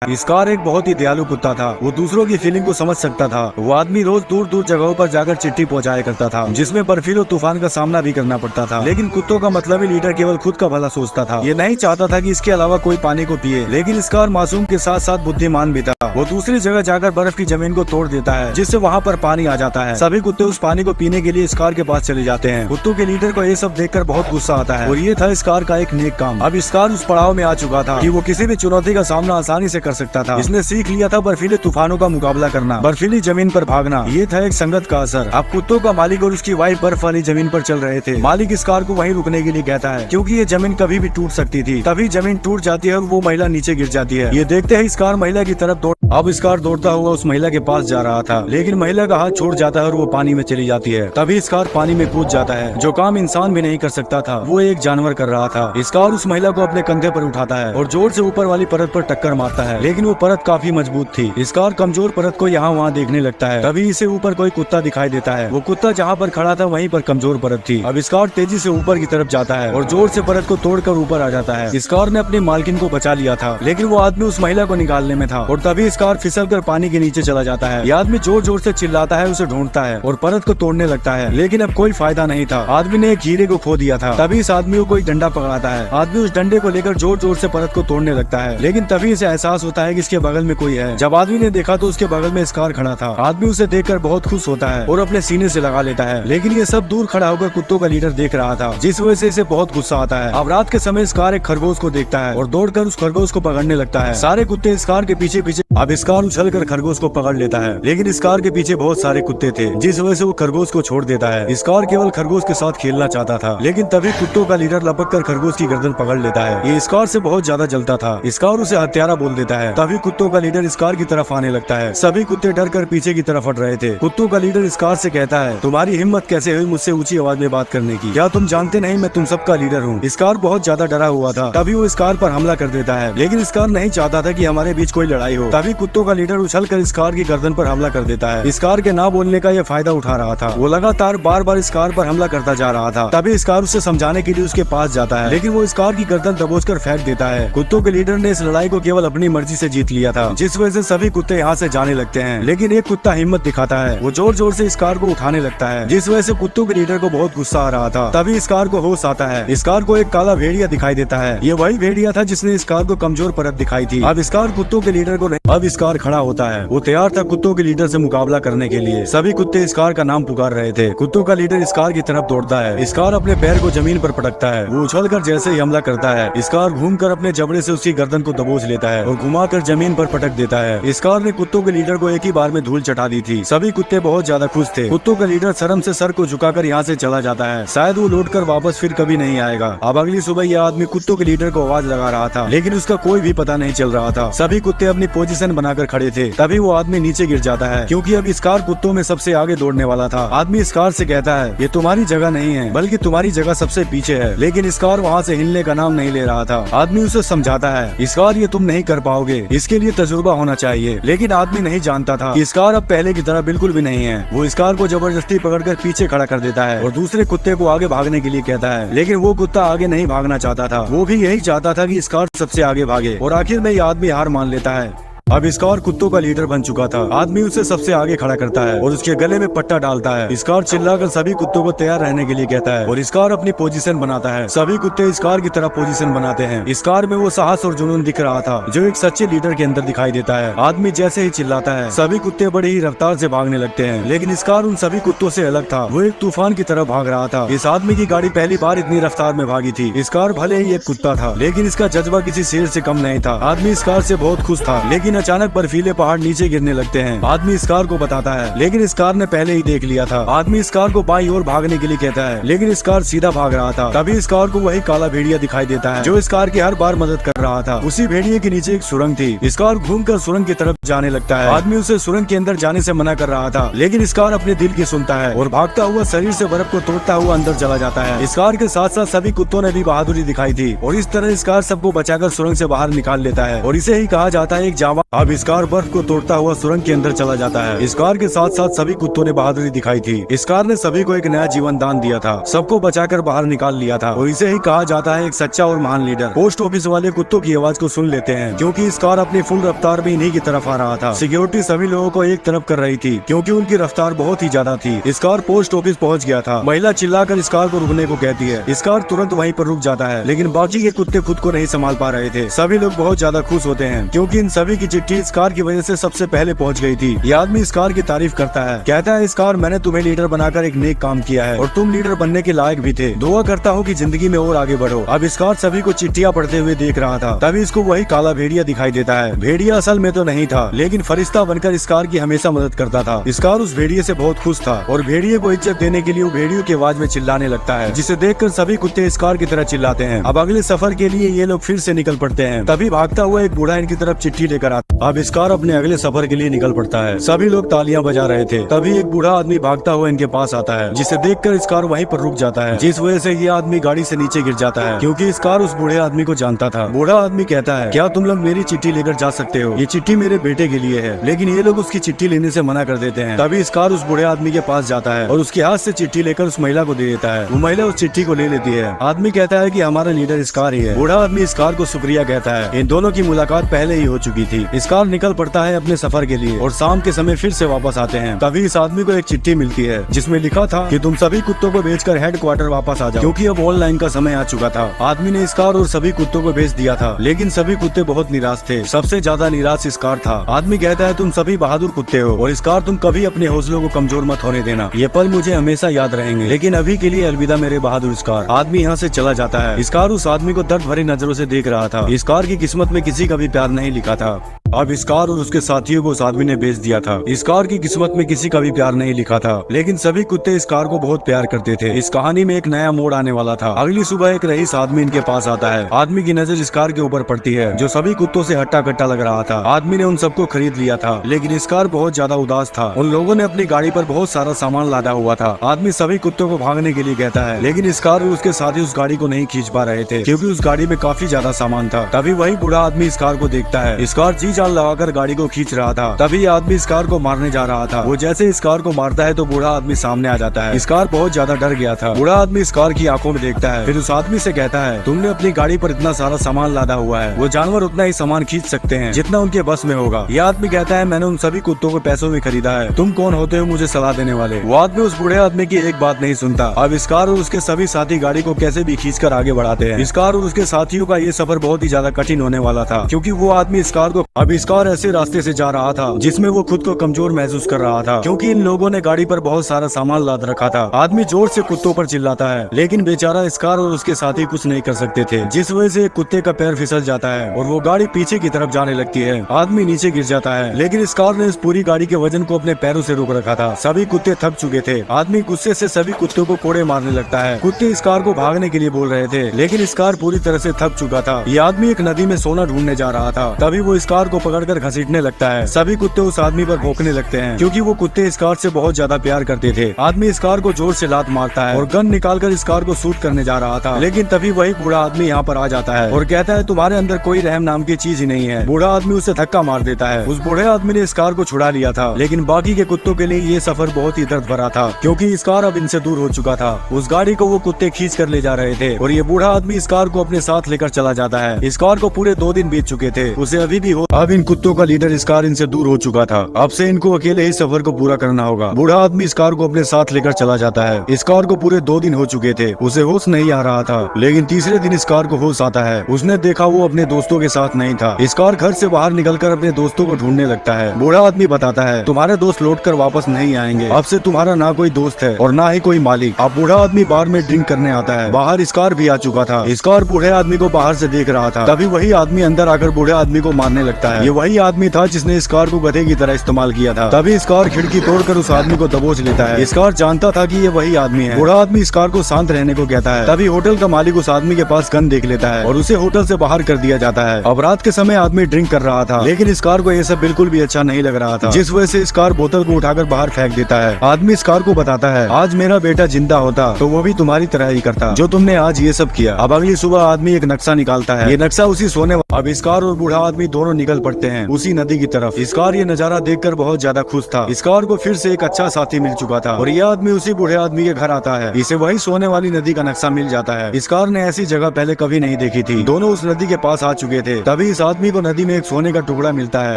Scar एक बहुत ही दयालु कुत्ता था। वो दूसरों की फीलिंग को समझ सकता था। वो आदमी रोज दूर दूर जगहों पर जाकर चिट्ठी पहुंचाया करता था, जिसमें बर्फीले तूफान का सामना भी करना पड़ता था। लेकिन कुत्तों का मतलबी लीडर केवल खुद का भला सोचता था। ये नहीं चाहता था कि इसके अलावा कोई पानी को पिए। लेकिन स्कार मासूम के साथ साथ बुद्धिमान भी था। वो दूसरी जगह जाकर बर्फ की जमीन को तोड़ देता है, जिससे वहाँ पर पानी आ जाता है। सभी कुत्ते उस पानी को पीने के लिए स्कार के पास चले जाते हैं। कुत्तों के लीडर को ये सब देखकर बहुत गुस्सा आता है, और ये था स्कार का एक नेक काम। अब स्कार उस पड़ाव में आ चुका था कि वो किसी भी चुनौती का सामना आसानी से कर सकता था। इसने सीख लिया था बर्फीले तूफानों का मुकाबला करना, बर्फीली जमीन पर भागना। ये था एक संगत का असर। अब कुत्तों का मालिक और उसकी वाइफ बर्फ वाली जमीन पर चल रहे थे। मालिक स्कार को वहीं रुकने के लिए कहता है, क्योंकि ये जमीन कभी भी टूट सकती थी। तभी जमीन टूट जाती है और वो महिला नीचे गिर जाती है। ये देखते ही स्कार महिला की तरफ अब स्कार दौड़ता हुआ उस महिला के पास जा रहा था, लेकिन महिला का हाथ छूट जाता है और वो पानी में चली जाती है। तभी स्कार पानी में कूद जाता है। जो काम इंसान भी नहीं कर सकता था, वो एक जानवर कर रहा था। स्कार उस महिला को अपने कंधे पर उठाता है और जोर से ऊपर वाली परत पर टक्कर मारता है, लेकिन वो परत काफी मजबूत थी। स्कार कमजोर परत को यहाँ वहाँ देखने लगता है। तभी इसे ऊपर कोई कुत्ता दिखाई देता है। वो कुत्ता जहाँ पर खड़ा था वहीं पर कमजोर परत थी। अब स्कार तेजी से ऊपर की तरफ जाता है और जोर से परत को तोड़कर ऊपर आ जाता है। स्कार ने अपनी मालकिन को बचा लिया था, लेकिन वो आदमी उस महिला को निकालने में था, और तभी स्कार फिसल कर पानी के नीचे चला जाता है। ये आदमी जोर जोर से चिल्लाता है, उसे ढूंढता है और परत को तोड़ने लगता है, लेकिन अब कोई फायदा नहीं था। आदमी ने एक हीरे को खो दिया था। तभी इस आदमी को कोई डंडा पकड़ाता है। आदमी उस डंडे को लेकर जोर जोर से परत को तोड़ने लगता है, लेकिन तभी इसे एहसास होता है कि इसके बगल में कोई है। जब आदमी ने देखा तो उसके बगल में स्कार खड़ा था। आदमी उसे देखकर बहुत खुश होता है और अपने सीने से लगा लेता है, लेकिन ये सब दूर खड़ा होकर कुत्तों का लीडर देख रहा था, जिस वजह से इसे बहुत गुस्सा आता है। अब रात के समय स्कार एक खरगोश को देखता है और दौड़कर उस खरगोश को पकड़ने लगता है। सारे कुत्ते स्कार के पीछे पीछे। अब स्कार उछलकर खरगोश को पकड़ लेता है, लेकिन स्कार के पीछे बहुत सारे कुत्ते थे, जिस वजह से वो खरगोश को छोड़ देता है। स्कार केवल खरगोश के साथ खेलना चाहता था, लेकिन तभी कुत्तों का लीडर लपक कर खरगोश की गर्दन पकड़ लेता है। ये स्कार से बहुत ज्यादा जलता था। स्कार उसे हत्यारा बोल देता है। तभी कुत्तों का लीडर स्कार की तरफ आने लगता है। सभी कुत्ते डर कर पीछे की तरफ हट रहे थे। कुत्तों का लीडर स्कार से कहता है, तुम्हारी हिम्मत कैसे हुई मुझसे ऊंची आवाज में बात करने की? क्या तुम जानते नहीं मैं तुम सबका लीडर हूँ? स्कार बहुत ज्यादा डरा हुआ था। तभी वो स्कार पर हमला कर देता है, लेकिन स्कार नहीं चाहता था कि हमारे बीच कोई लड़ाई हो। तभी कुत्तों का लीडर उछलकर स्कार की गर्दन पर हमला कर देता है। स्कार के ना बोलने का ये फायदा उठा रहा था। वो लगातार बार बार स्कार पर हमला करता जा रहा था। तभी स्कार उसे समझाने के लिए उसके पास जाता है, लेकिन वो स्कार की गर्दन दबोचकर फेंक देता है। कुत्तों के लीडर ने इस लड़ाई को केवल अपनी मर्जी से जीत लिया था, जिस वजह से सभी कुत्ते यहाँ से जाने लगते हैं। लेकिन एक कुत्ता हिम्मत दिखाता है। वो जोर जोर से स्कार को उठाने लगता है, जिस वजह से कुत्तों के लीडर को बहुत गुस्सा आ रहा था। तभी स्कार को होश आता है। स्कार को एक काला भेड़िया दिखाई देता है। ये वही भेड़िया था जिसने स्कार को कमजोर परत दिखाई थी। अब स्कार कुत्तों के लीडर को अब स्कार खड़ा होता है। वो तैयार था कुत्तों के लीडर से मुकाबला करने के लिए। सभी कुत्ते स्कार का नाम पुकार रहे थे। कुत्तों का लीडर स्कार की तरफ दौड़ता है। स्कार अपने पैर को जमीन पर पटकता है। वो उछलकर जैसे ही हमला करता है, स्कार घूमकर अपने जबड़े से उसकी गर्दन को दबोच लेता है और घुमाकर जमीन पर पटक देता है। स्कार ने कुत्तों के लीडर को एक ही बार में धूल चटा दी थी। सभी कुत्ते बहुत ज्यादा खुश थे। कुत्तों का लीडर शर्म से सर को झुकाकर यहाँ से चला जाता है। शायद वो लौटकर वापस फिर कभी नहीं आएगा। अब अगली सुबह यह आदमी कुत्तों के लीडर को आवाज लगा रहा था, लेकिन उसका कोई भी पता नहीं चल रहा था। सभी कुत्ते अपनी पोजीशन बनाकर खड़े थे। तभी वो आदमी नीचे गिर जाता है, क्योंकि अब स्कार कुत्तों में सबसे आगे दौड़ने वाला था। आदमी स्कार से कहता है, ये तुम्हारी जगह नहीं है, बल्कि तुम्हारी जगह सबसे पीछे है। लेकिन स्कार वहाँ से हिलने का नाम नहीं ले रहा था। आदमी उसे समझाता है, स्कार ये तुम नहीं कर पाओगे, इसके लिए तजुर्बा होना चाहिए। लेकिन आदमी नहीं जानता था कि स्कार अब पहले की तरह बिल्कुल भी नहीं है। वो स्कार को जबरदस्ती पकड़कर पीछे खड़ा कर देता है और दूसरे कुत्ते को आगे भागने के लिए कहता है, लेकिन वो कुत्ता आगे नहीं भागना चाहता था। वो भी यही चाहता था कि स्कार सबसे आगे भागे, और आखिर में ये आदमी हार मान लेता है। अब स्कार कुत्तों का लीडर बन चुका था। आदमी उसे सबसे आगे खड़ा करता है और उसके गले में पट्टा डालता है। स्कार चिल्लाकर सभी कुत्तों को तैयार रहने के लिए कहता है और स्कार अपनी पोजीशन बनाता है। सभी कुत्ते स्कार की तरह पोजीशन बनाते हैं। स्कार में वो साहस और जुनून दिख रहा था, जो एक सच्चे लीडर के अंदर दिखाई देता है। आदमी जैसे ही चिल्लाता है, सभी कुत्ते बड़ी ही रफ्तार से भागने लगते हैं, लेकिन स्कार उन सभी कुत्तों से अलग था। वो एक तूफान की तरह भाग रहा था। इस आदमी की गाड़ी पहली बार इतनी रफ्तार में भागी थी। स्कार भले ही एक कुत्ता था, लेकिन इसका जज्बा किसी शेर से कम नहीं था। आदमी स्कार से बहुत खुश था, लेकिन अचानक बर्फीले पहाड़ नीचे गिरने लगते हैं। आदमी स्कार को बताता है, लेकिन स्कार ने पहले ही देख लिया था। आदमी स्कार को बाईं ओर भागने के लिए कहता है, लेकिन स्कार सीधा भाग रहा था। तभी स्कार को वही काला भेड़िया दिखाई देता है, जो स्कार की हर बार मदद कर रहा था। उसी भेड़िए के नीचे एक सुरंग थी। स्कार घूमकर सुरंग की तरफ जाने लगता है। आदमी उसे सुरंग के अंदर जाने से मना कर रहा था, लेकिन स्कार अपने दिल की सुनता है और भागता हुआ शरीर से बर्फ को तोड़ता हुआ अंदर चला जाता है। स्कार के साथ साथ सभी कुत्तों ने भी बहादुरी दिखाई थी, और इस तरह स्कार सबको बचाकर सुरंग से बाहर निकाल लेता है। और इसे ही कहा जाता है एक जावा अब इस कार बर्फ को तोड़ता हुआ सुरंग के अंदर चला जाता है। इस कार के साथ साथ सभी कुत्तों ने बहादुरी दिखाई थी। इस कार ने सभी को एक नया जीवन दान दिया था, सबको बचाकर बाहर निकाल लिया था और इसे ही कहा जाता है एक सच्चा और महान लीडर। पोस्ट ऑफिस वाले कुत्तों की आवाज को सुन लेते हैं क्योंकि इस कार अपनी फुल रफ्तार में इन्हीं की तरफ आ रहा था। सिक्योरिटी सभी लोगों को एक तरफ कर रही थी क्योंकि उनकी रफ्तार बहुत ही ज्यादा थी। इस कार पोस्ट ऑफिस पहुंच गया था। महिला चिल्लाकर इस कार को रुकने को कहती है। इस कार तुरंत वहीं पर रुक जाता है, लेकिन बाकी के कुत्ते खुद को नहीं संभाल पा रहे थे। सभी लोग बहुत ज्यादा खुश होते हैं क्योंकि इन सभी की चिट्ठी इस कार की वजह से सबसे पहले पहुंच गई थी। ये आदमी इस कार की तारीफ करता है, कहता है इस कार मैंने तुम्हें लीडर बनाकर एक नेक काम किया है और तुम लीडर बनने के लायक भी थे। दुआ करता हूँ कि जिंदगी में और आगे बढ़ो। अब इस कार सभी को चिट्ठियां पढ़ते हुए देख रहा था, तभी इसको वही काला भेड़िया दिखाई देता है। भेड़िया असल में तो नहीं था, लेकिन फरिश्ता बनकर इस कार की हमेशा मदद करता था। इस कार उस भेड़िए से बहुत खुश था और भेड़िए को इज्जत देने के लिए वो भेड़ियों की आवाज में चिल्लाने लगता है, जिसे देखकर सभी कुत्ते इस कार की तरह चिल्लाते हैं। अब अगले सफर के लिए ये लोग फिर से निकल पड़ते हैं। तभी भागता हुआ एक बूढ़ा इनकी तरफ चिट्ठी लेकर आता। अब इस कार अपने अगले सफर के लिए निकल पड़ता है। सभी लोग तालियां बजा रहे थे, तभी एक बूढ़ा आदमी भागता हुआ इनके पास आता है, जिसे देखकर इस कार वहीं पर रुक जाता है, जिस वजह से ये आदमी गाड़ी से नीचे गिर जाता है क्योंकि इस कार उस बूढ़े आदमी को जानता था। बूढ़ा आदमी कहता है, क्या तुम लोग मेरी चिट्ठी लेकर जा सकते हो? ये चिट्ठी मेरे बेटे के लिए है। लेकिन ये लोग उसकी चिट्ठी लेने से मना कर देते हैं। तभी इस कार उस बूढ़े आदमी के पास जाता है और उसके हाथ से चिट्ठी लेकर उस महिला को दे देता है। वो महिला उस चिट्ठी को ले लेती है। आदमी कहता है कि हमारा लीडर इस कार ही है। बूढ़ा आदमी इस कार को शुक्रिया कहता है। इन दोनों की मुलाकात पहले ही हो चुकी थी। इस कार निकल पड़ता है अपने सफर के लिए और शाम के समय फिर से वापस आते हैं। तभी इस आदमी को एक चिट्ठी मिलती है जिसमें लिखा था कि तुम सभी कुत्तों को बेचकर हेडक्वार्टर वापस आ जाओ क्योंकि अब ऑनलाइन का समय आ चुका था। आदमी ने इस कार और सभी कुत्तों को बेच दिया था, लेकिन सभी कुत्ते बहुत निराश थे। सबसे ज्यादा निराश इस कार था। आदमी कहता है तुम सभी बहादुर कुत्ते हो और इस कार तुम कभी अपने हौसलों को कमजोर मत होने देना। ये पल मुझे हमेशा याद रहेंगे, लेकिन अभी के लिए अलविदा मेरे बहादुर इस कार। आदमी यहाँ से चला जाता है। इस कार उस आदमी को दर्द भरी नजरों से देख रहा था। इस कार की किस्मत में किसी का भी प्यार नहीं लिखा था। अब इस कार और उसके साथियों को उस आदमी ने बेच दिया था। इस कार की किस्मत में किसी का भी प्यार नहीं लिखा था, लेकिन सभी कुत्ते इस कार को बहुत प्यार करते थे। इस कहानी में एक नया मोड़ आने वाला था। अगली सुबह एक रईस आदमी इनके पास आता है। आदमी की नजर इस कार के ऊपर पड़ती है जो सभी कुत्तों से हट्टा कट्टा लग रहा था। आदमी ने उन सबको खरीद लिया था, लेकिन इस कार बहुत ज्यादा उदास था। उन लोगों ने अपनी गाड़ी पर बहुत सारा सामान लादा हुआ था। आदमी सभी कुत्तों को भागने के लिए कहता है, लेकिन इस कार और उसके साथी उस गाड़ी को नहीं खींच पा रहे थे क्योंकि उस गाड़ी में काफी ज्यादा सामान था। तभी वही बूढ़ा आदमी इस कार को देखता है। इस कार जी जान लगाकर गाड़ी को खींच रहा था। तभी आदमी इस कार को मारने जा रहा था। वो जैसे इस कार को मारता है तो बूढ़ा आदमी सामने आ जाता है। इस कार बहुत ज्यादा डर गया था। बूढ़ा आदमी इस कार की आंखों में देखता है, फिर उस आदमी से कहता है, तुमने अपनी गाड़ी पर इतना सारा सामान लादा हुआ है, वो जानवर उतना ही सामान खींच सकते हैं जितना उनके बस में होगा। ये आदमी कहता है, मैंने उन सभी कुत्तों को पैसों में खरीदा है, तुम कौन होते हो मुझे सलाह देने वाले? वो आदमी उस बूढ़े आदमी की एक बात नहीं सुनता। अब इस कार और उसके सभी साथी गाड़ी को कैसे भी खींचकर आगे बढ़ाते हैं। इस कार और उसके साथियों का ये सफर बहुत ही ज्यादा कठिन होने वाला था क्योंकि वो आदमी इस कार को अब इस कार ऐसे रास्ते से जा रहा था जिसमें वो खुद को कमजोर महसूस कर रहा था क्योंकि इन लोगों ने गाड़ी पर बहुत सारा सामान लाद रखा था। आदमी जोर से कुत्तों पर चिल्लाता है, लेकिन बेचारा इस कार और उसके साथी कुछ नहीं कर सकते थे, जिस वजह से कुत्ते का पैर फिसल जाता है और वो गाड़ी पीछे की तरफ जाने लगती है। आदमी नीचे गिर जाता है, लेकिन इस कार ने इस पूरी गाड़ी के वजन को अपने पैरों से रोक रखा था। सभी कुत्ते थक चुके थे। आदमी गुस्से से सभी कुत्तों को कोड़े मारने लगता है। कुत्ते इस कार को भागने के लिए बोल रहे थे, लेकिन इस कार पूरी तरह से थक चुका था। ये आदमी एक नदी में सोना ढूंढने जा रहा था। तभी वो इस कार को पकड़कर घसीटने लगता है। सभी कुत्ते उस आदमी पर भौंकने लगते हैं क्योंकि वो कुत्ते इस कार से बहुत ज्यादा प्यार करते थे। आदमी इस कार को जोर से लात मारता है और गन निकालकर इस कार को शूट करने जा रहा था, लेकिन तभी वही बूढ़ा आदमी यहाँ पर आ जाता है और कहता है, तुम्हारे अंदर कोई रहम नाम की चीज ही नहीं है। बूढ़ा आदमी उसे धक्का मार देता है। उस बूढ़े आदमी ने इस कार को छुड़ा लिया था, लेकिन बाकी के कुत्तों के लिए ये सफर बहुत ही दर्द भरा था क्योंकि इस कार अब इनसे दूर हो चुका था। उस गाड़ी को वो कुत्ते खींच कर ले जा रहे थे और ये बूढ़ा आदमी इस कार को अपने साथ लेकर चला जाता है। इस कार को पूरे 2 दिन बीत चुके थे, उसे अभी भी हो। अब इन कुत्तों का लीडर इस कार इनसे दूर हो चुका था। अब से इनको अकेले ही सफर को पूरा करना होगा। बूढ़ा आदमी इस कार को अपने साथ लेकर चला जाता है। इस कार को पूरे 2 दिन हो चुके थे, उसे होश नहीं आ रहा था, लेकिन तीसरे दिन इस कार को होश आता है। उसने देखा वो अपने दोस्तों के साथ नहीं था। इस कार घर से बाहर निकलकर अपने दोस्तों को ढूंढने लगता है। बूढ़ा आदमी बताता है, तुम्हारे दोस्त लौटकर वापस नहीं आएंगे। अब से तुम्हारा ना कोई दोस्त है और ना ही कोई मालिक। अब बूढ़ा आदमी बार में ड्रिंक करने आता है। बाहर इस कार भी आ चुका था। इस कार बूढ़े आदमी को बाहर से देख रहा था। तभी वही आदमी अंदर आकर बूढ़े आदमी को मारने लगता है। ये वही आदमी था जिसने इस कार को गधे की तरह इस्तेमाल किया था। तभी इस कार खिड़की तोड़कर उस आदमी को दबोच लेता है। इस कार जानता था कि ये वही आदमी है। बूढ़ा आदमी इस कार को शांत रहने को कहता है। तभी होटल का मालिक उस आदमी के पास गन देख लेता है और उसे होटल से बाहर कर दिया जाता है। अब रात के समय आदमी ड्रिंक कर रहा था, लेकिन इस कार को ये सब बिल्कुल भी अच्छा नहीं लग रहा था, जिस वजह से इस कार बोतल को उठाकर बाहर फेंक देता है। आदमी इस कार को बताता है, आज मेरा बेटा जिंदा होता तो वो भी तुम्हारी तरह ही करता जो तुमने आज ये सब किया। अब अगली सुबह आदमी एक नक्शा निकालता है। ये नक्शा उसी सोने अब इस कार और बूढ़ा आदमी दोनों निकल पड़े पड़ते हैं उसी नदी की तरफ। स्कार ये नजारा देखकर बहुत ज्यादा खुश था। स्कार को फिर से एक अच्छा साथी मिल चुका था और यह आदमी उसी बूढ़े आदमी के घर आता है। इसे वही सोने वाली नदी का नक्शा मिल जाता है। स्कार ने ऐसी जगह पहले कभी नहीं देखी थी। दोनों उस नदी के पास आ चुके थे। तभी इस आदमी को नदी में एक सोने का टुकड़ा मिलता है।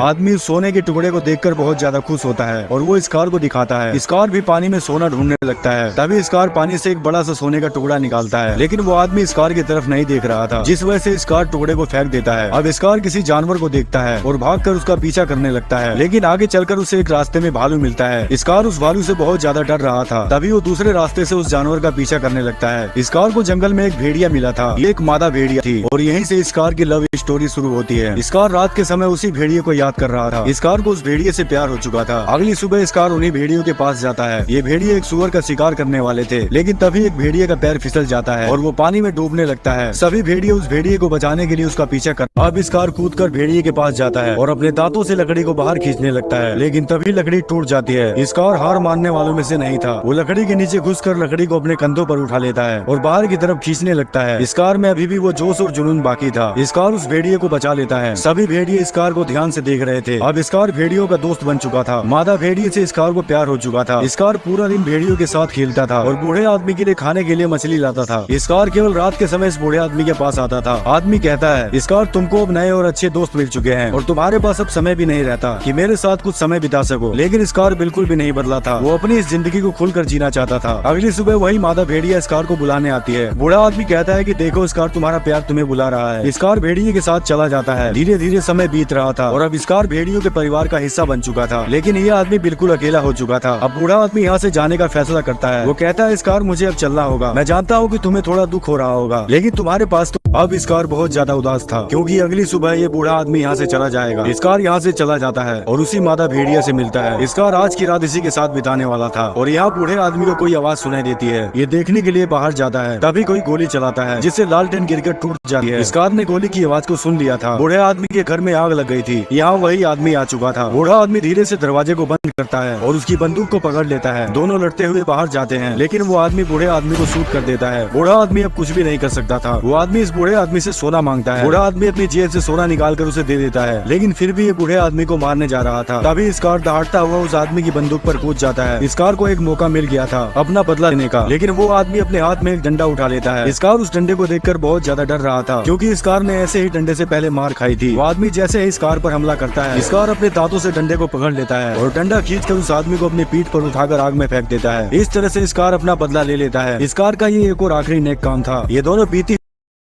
आदमी उस सोने के टुकड़े को देखकर बहुत ज्यादा खुश होता है और वो स्कार को दिखाता है। स्कार भी पानी में सोना ढूंढने लगता है। तभी स्कार पानी से एक बड़ा सा सोने का टुकड़ा निकालता है, लेकिन वो आदमी स्कार की तरफ नहीं देख रहा था, जिस वजह से स्कार टुकड़े को फेंक देता है। अब स्कार किसी जानवर को देखता है और भागकर उसका पीछा करने लगता है, लेकिन आगे चलकर उसे एक रास्ते में भालू मिलता है। स्कार उस भालू से बहुत ज्यादा डर रहा था। तभी वो दूसरे रास्ते से उस जानवर का पीछा करने लगता है। स्कार को जंगल में एक भेड़िया मिला था। ये एक मादा भेड़िया थी और यहीं से स्कार की लव स्टोरी शुरू होती है। स्कार रात के समय उसी भेड़िए को याद कर रहा था। स्कार को उस भेड़िए से प्यार हो चुका था। अगली सुबह स्कार उन्हीं भेड़ियों के पास जाता है। ये भेड़िए एक सुअर का शिकार करने वाले थे, लेकिन तभी एक भेड़िए का पैर फिसल जाता है और वो पानी में डूबने लगता है। सभी भेड़िए उस भेड़िए को बचाने के लिए उसका पीछा कर। अब स्कार कूदकर भेड़िए के पास जाता है और अपने दांतों से लकड़ी को बाहर खींचने लगता है, लेकिन तभी लकड़ी टूट जाती है। स्कार हार मानने वालों में से नहीं था। वो लकड़ी के नीचे घुसकर लकड़ी को अपने कंधों पर उठा लेता है और बाहर की तरफ खींचने लगता है। स्कार में अभी भी वो जोश और जुनून बाकी था। स्कार उस भेड़िए को बचा लेता है। सभी भेड़िए स्कार को ध्यान से देख रहे थे। अब स्कार भेड़ियों का दोस्त बन चुका था। मादा भेड़िए से स्कार को प्यार हो चुका था। स्कार पूरा दिन भेड़ियों के साथ खेलता था और बूढ़े आदमी के लिए खाने के लिए मछली लाता था। स्कार केवल रात के समय इस बूढ़े आदमी के पास आता था। आदमी कहता है, स्कार तुमको अब नए और अच्छे दोस्त मिल चुके हैं और तुम्हारे पास अब समय भी नहीं रहता कि मेरे साथ कुछ समय बिता सको। लेकिन स्कार बिल्कुल भी नहीं बदला था। वो अपनी इस जिंदगी को खुलकर जीना चाहता था। अगली सुबह वही मादा भेड़िया स्कार को बुलाने आती है। बूढ़ा आदमी कहता है कि देखो स्कार, तुम्हारा प्यार तुम्हें बुला रहा है। स्कार भेड़िए के साथ चला जाता है। धीरे धीरे समय बीत रहा था और अब स्कार भेड़ियों के परिवार का हिस्सा बन चुका था, लेकिन ये आदमी बिल्कुल अकेला हो चुका था। अब बूढ़ा आदमी यहाँ से जाने का फैसला करता है। वो कहता है, स्कार मुझे अब चलना होगा। मैं जानता हूँ कि तुम्हें थोड़ा दुख हो रहा होगा, लेकिन तुम्हारे पास तो। अब स्कार बहुत ज्यादा उदास था क्योंकि अगली सुबह ये बूढ़ा आदमी यहाँ से चला जाएगा। स्कार यहाँ से चला जाता है और उसी मादा भेड़िया से मिलता है। स्कार आज की रात इसी के साथ बिताने वाला था और यहाँ बूढ़े आदमी को कोई आवाज सुनाई देती है। ये देखने के लिए बाहर जाता है, तभी कोई गोली चलाता है जिससे लालटेन गिरकर टूट जाती है। स्कार ने गोली की आवाज को सुन लिया था। बूढ़े आदमी के घर में आग लग गई थी। यहाँ वही आदमी आ चुका था। बूढ़ा आदमी धीरे से दरवाजे को बंद करता है और उसकी बंदूक को पकड़ लेता है। दोनों लड़ते हुए बाहर जाते हैं, लेकिन वो आदमी बूढ़े आदमी को शूट कर देता है। बूढ़ा आदमी अब कुछ भी नहीं कर सकता था। वो आदमी इस बूढ़े आदमी से सोना मांगता है। बूढ़ा आदमी अपनी जेब से सोना निकालकर उसे दे देता है, लेकिन फिर भी ये बूढ़े आदमी को मारने जा रहा था। तभी स्कार दहाड़ता हुआ उस आदमी की बंदूक पर कूद जाता है। स्कार को एक मौका मिल गया था अपना बदला लेने का, लेकिन वो आदमी अपने हाथ में एक डंडा उठा लेता है। स्कार उस डंडे को देखकर बहुत ज्यादा डर रहा था क्योंकि स्कार ने ऐसे ही डंडे से पहले मार खाई थी। वो आदमी जैसे ही स्कार पर हमला करता है, स्कार अपने दांतों से डंडे को पकड़ लेता है और डंडा खींचकर उस आदमी को अपनी पीठ पर उठाकर आग में फेंक देता है। इस तरह से स्कार अपना बदला ले लेता है। स्कार का ये एक और आखिरी नेक काम था। ये दोनों बीती